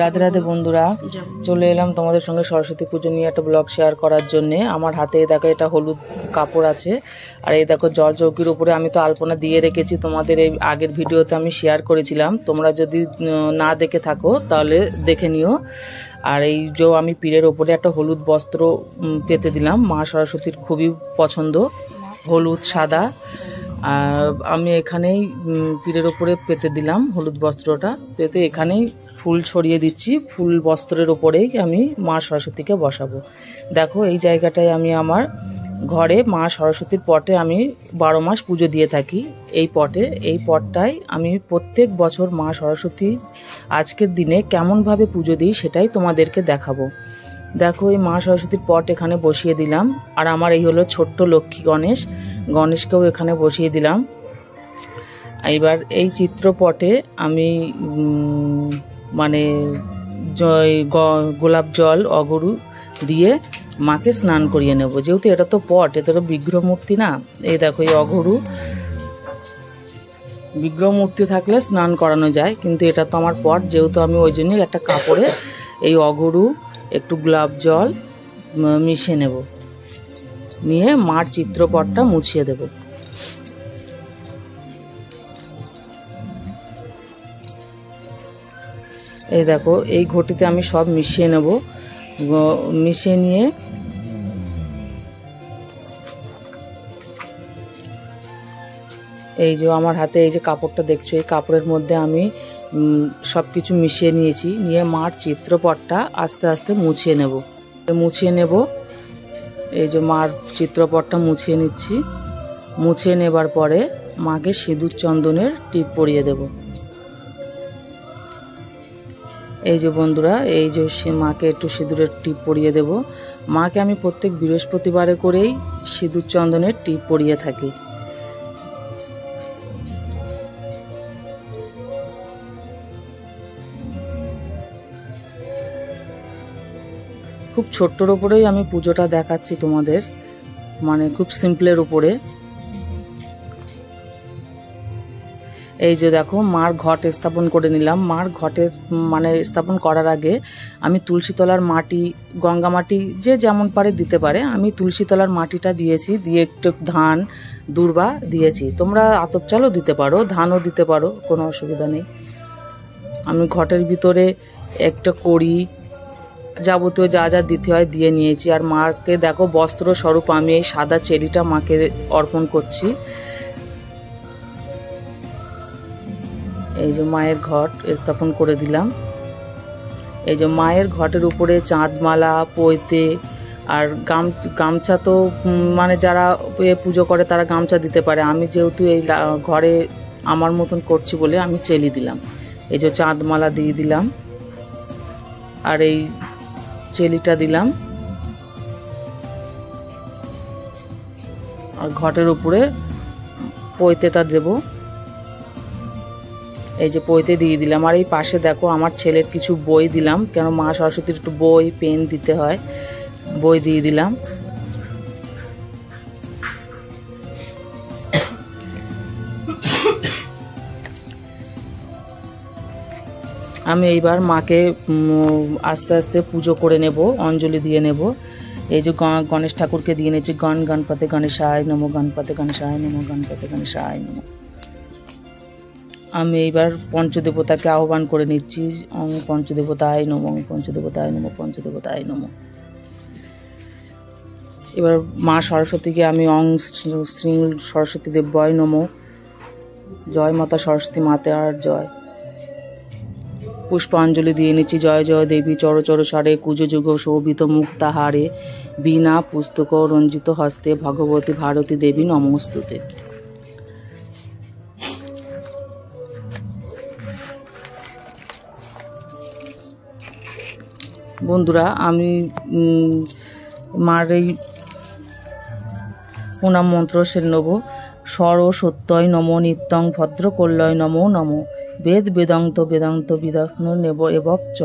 রাধে রাধে বন্ধুরা, চলে এলাম তোমাদের সঙ্গে সরস্বতী পুজো নিয়ে একটা ব্লগ শেয়ার করার জন্যে। আমার হাতে দেখো এটা হলুদ কাপড় আছে, আর এই দেখো জল চৌকির উপরে আমি তো আলপনা দিয়ে রেখেছি। তোমাদের এই আগের ভিডিওতে আমি শেয়ার করেছিলাম, তোমরা যদি না দেখে থাকো তাহলে দেখে নিও। আর এই যে আমি পীরের ওপরে একটা হলুদ বস্ত্র পেতে দিলাম, মা সরস্বতীর খুবই পছন্দ হলুদ সাদা। আমি এখানেই পীরের ওপরে পেতে দিলাম হলুদ বস্ত্রটা, পেতে এখানেই ফুল ছড়িয়ে দিচ্ছি। ফুল বস্ত্রের ওপরেই আমি মা সরস্বতীকে বসাবো। দেখো এই জায়গাটায় আমি আমার ঘরে মা সরস্বতীর পটে আমি 12 মাস পুজো দিয়ে থাকি। এই পটটায় আমি প্রত্যেক বছর মা সরস্বতী আজকের দিনে কেমনভাবে পুজো দিই সেটাই তোমাদেরকে দেখাবো। দেখো এই মা সরস্বতীর পট এখানে বসিয়ে দিলাম, আর আমার এই হলো ছোট্ট লক্ষ্মী গণেশকেও এখানে বসিয়ে দিলাম। এবার এই চিত্রপটে আমি মানে গোলাপ জল অগরু দিয়ে মাকে স্নান করিয়ে নেব, যেহেতু এটা তো পট, এটা তো বিগ্রহ মূর্তি না। এই দেখো এই অগরু, বিগ্রহ মূর্তি থাকলে স্নান করানো যায়, কিন্তু এটা তো আমার পট, যেহেতু আমি ওই জন্যই একটা কাপড়ে এই অগরু একটু গোলাপ জল মিশিয়ে নেব, নিয়ে মার চিত্রপটটা মুছিয়ে দেব। এই দেখো এই ঘটিতে আমি সব মিশিয়ে নেব, মিশিয়ে নিয়ে এই যে আমার হাতে এই যে কাপড়টা দেখছো, এই কাপড়ের মধ্যে আমি সব কিছু মিশিয়ে নিয়েছি, নিয়ে মার চিত্রপটটা আস্তে আস্তে মুছিয়ে নেব। এই যে মার চিত্রপটটা মুছিয়ে নিচ্ছি। মুছিয়ে নেবার পরে মাকে সিঁদুর চন্দনের টিপ পরিয়ে দেব। এই যে বন্ধুরা, এই যে মাকে একটু সিঁদুরের টিপ পরিয়ে দেব। মাকে আমি প্রত্যেক বৃহস্পতিবারে করেই সিঁদুর চন্দনের টিপ পরিয়ে থাকি। খুব ছোট্টর উপরেই আমি পুজোটা দেখাচ্ছি তোমাদের, মানে খুব সিম্পলের উপরে। এই যে দেখো মার ঘট স্থাপন করে নিলাম। মার ঘটে মানে স্থাপন করার আগে আমি তুলসী তলার মাটি, গঙ্গা মাটি যে যেমন পারে দিতে পারে, আমি তুলসী তলার মাটিটা দিয়েছি, দিয়ে একটু ধান দূর্বা দিয়েছি। তোমরা আতপ চালও দিতে পারো, ধানও দিতে পারো, কোনো অসুবিধা নেই। আমি ঘটের ভিতরে একটা কড়ি যাবতীয় যা যা দিতে হয় দিয়ে নিয়েছি। আর মাকে দেখো বস্ত্র স্বরূপ আমি এই সাদা চেরিটা মাকে অর্পণ করছি। এই যে মায়ের ঘট স্থাপন করে দিলাম। এই যে মায়ের ঘটের উপরে চাঁদমালা, পৈতে আর গামছা তো মানে যারা পুজো করে তারা গামছা দিতে পারে, আমি যেহেতু এই ঘরে আমার মতন করছি বলে আমি চেলি দিলাম। এই যে চাঁদমালা দিয়ে দিলাম, আর এই চেলিটা দিলাম, আর ঘটের উপরে পৈতেটা দেব। এই যে পৈতে দিয়ে দিলাম। আর এই পাশে দেখো আমার ছেলের কিছু বই দিলাম, কেন মা সরস্বতীর একটু বই পেন দিতে হয়, বই দিয়ে দিলাম। আমি এইবার মাকে আস্তে আস্তে পুজো করে নেব, অঞ্জলি দিয়ে নেব। এই যে গণেশ ঠাকুরকে দিয়ে নিয়েছি, গণপতি গণেশায় নমো, গণপতি গণেশায় নমো, গণপতি গণেশায় নমো। আমি এইবার পঞ্চদেবতাকে আহ্বান করে নিচ্ছি, পঞ্চদেবতায় নমো, পঞ্চদেবতায় নমো, পঞ্চদেবতায় নমো। এবার মা সরস্বতীকে আমি শ্রী সরস্বতী দেব্যয় নমো, জয় মাতা সরস্বতী মাতার জয়। পুষ্পাঞ্জলি দিয়ে নিচ্ছি। জয় জয় দেবী চরচর সারে, কুজো যুগ শোভিত মুক্তাহারে, বীণা পুস্তক রঞ্জিত হস্তে, ভগবতী ভারতী দেবী নমস্তুতে। বন্ধুরা আমি মার এই প্রণাম মন্ত্র সেরে নেব। স্বর সত্যয় নমো, নিত্যং ভদ্র কল্যয় নমো নমো, বেদ বেদান্ত বেদান্ত বিদাস্ন নেব এবব চ।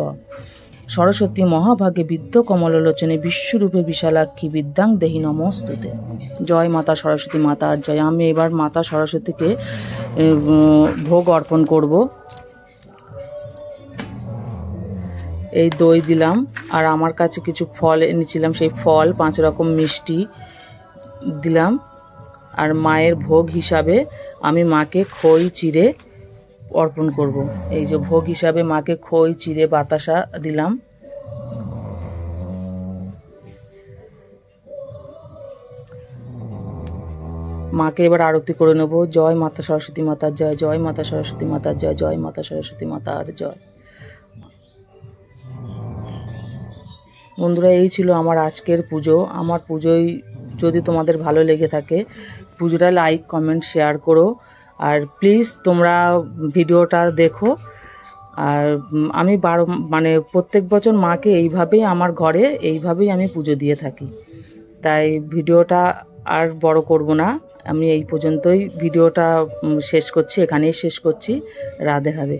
সরস্বতী মহাভাগে বিদ্য কমললোচনে, বিশ্বরূপে বিশালাক্ষী বিদ্যাং দেহি নমস্তুতে। জয় মাতা সরস্বতী মাতার জয়। আমি এবার মাতা সরস্বতীকে ভোগ অর্পণ করব। এই দই দিলাম, আর আমার কাছে কিছু ফল এনেছিলাম, সেই ফল 5 রকম মিষ্টি দিলাম। আর মায়ের ভোগ হিসাবে আমি মাকে খই চিড়ে অর্পণ করব। এই যে ভোগ হিসাবে মাকে খই চিড়ে বাতাসা দিলাম। মাকে এবার আরতি করে নেব। জয় মাতা সরস্বতী মাতার জয়, জয় মাতা সরস্বতী মাতার জয়, জয় মাতা সরস্বতী মাতার জয়। বন্ধুরা, এই ছিল আমার আজকের পুজো। আমার পুজোয় যদি তোমাদের ভালো লেগে থাকে, পুজোটা লাইক কমেন্ট শেয়ার করো, আর প্লিজ তোমরা ভিডিওটা দেখো। আর আমি মানে প্রত্যেক বছর মাকে এইভাবেই আমার ঘরে এইভাবেই আমি পুজো দিয়ে থাকি। তাই ভিডিওটা আর বড় করব না, আমি এই পর্যন্তই ভিডিওটা শেষ করছি, এখানেই শেষ করছি। রাধে রাধে।